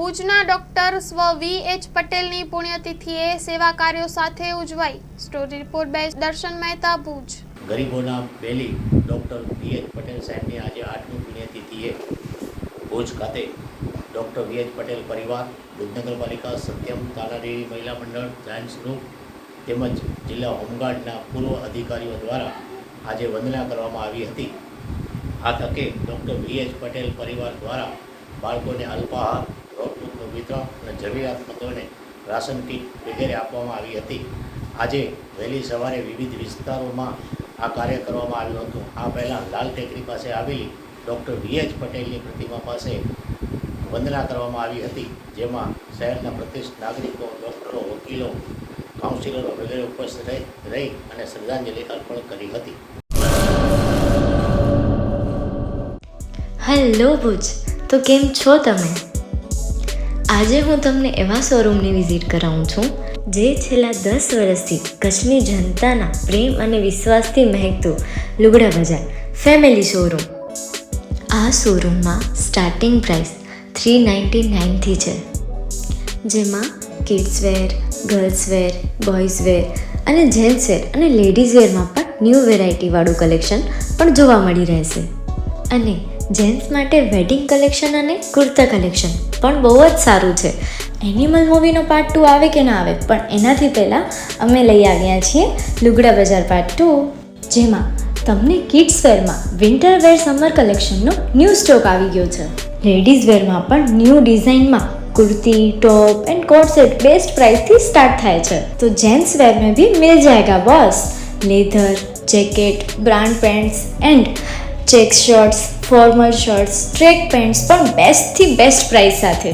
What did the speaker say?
ભુજના ડોક્ટર સ્વ વી.એચ. પટેલની પુણ્યતિથિએ સેવા કાર્યો સાથે ઉજવાઈ. સ્ટોરી રિપોર્ટ બાય દર્શન મહેતા, ભુજ. ગરીબોના બેલી ડૉક્ટર વી.એચ. પટેલ સાહેબની આજે 8મી પુણ્યતિથિએ ભુજ ખાતે ડૉક્ટર વી.એચ. પટેલ પરિવાર, ભુજ નગરપાલિકા, સત્યમ તાલાદેવી મહિલા મંડળ, જાયન્ટ્સ ગ્રુપ તેમજ જિલ્લા હોમગાર્ડના પૂર્વ અધિકારીઓ દ્વારા આજે વંદના કરવામાં આવી હતી. આ તકે ડૉક્ટર વી.એચ. પટેલ પરિવાર દ્વારા બાળકોને અલ્પાહાર, રોટનું વિતરણ અને જરૂરિયાતમંદોને રાશન કીટ વગેરે આપવામાં આવી હતી. આજે વહેલી સવારે વિવિધ વિસ્તારોમાં આ કાર્ય કરવામાં આવ્યું હતું. આ પહેલાં લાલ ટેકરી પાસે આવેલી ડૉક્ટર વી.એચ. પટેલની પ્રતિમા પાસે વંદના કરવામાં આવી હતી, જેમાં શહેરના પ્રતિષ્ઠિત નાગરિકો, ડૉક્ટરો, વકીલો, કાઉન્સિલરો વગેરે ઉપસ્થિત રહી અને શ્રદ્ધાંજલિ અર્પણ કરી હતી. હેલો ભુજ, તો કેમ છો તમે? આજે હું તમને એવા શોરૂમની વિઝિટ કરાવું છું જે છેલ્લા 10 વર્ષથી કચ્છની જનતાના પ્રેમ અને વિશ્વાસથી મહેકતું લુગડા બજાર ફેમિલી શોરૂમ. આ શોરૂમમાં સ્ટાર્ટિંગ પ્રાઇસ 399થી છે, જેમાં kids wear, girls wear, boys wear અને જેન્ટ્સ વેર અને લેડીઝ વેરમાં પણ ન્યૂ વેરાયટીવાળું કલેક્શન પણ જોવા મળી રહેશે. અને જેન્ટ્સ માટે વેડિંગ કલેક્શન અને કુર્તા કલેક્શન પણ બહુ જ સારું છે. એનિમલ મૂવીનો પાર્ટ 2 આવે કે ના આવે, પણ એનાથી પહેલાં અમે લઈ આવ્યા છીએ લુગડા બજાર પાર્ટ 2, જેમાં તમને કિડ્સ વેરમાં વિન્ટર વેર સમર કલેક્શનનો ન્યૂ સ્ટોક આવી ગયો છે. લેડીઝ વેરમાં પણ ન્યૂ ડિઝાઇનમાં kurti, top and coat set best price थी स्टार्ट थाय छे. तो जेंट्स वेर में भी मिल जाएगा boss. Leather, jacket, brand pants and check shirts, formal shirts, track pants पर बेस्ट थी बेस्ट प्राइस साथे.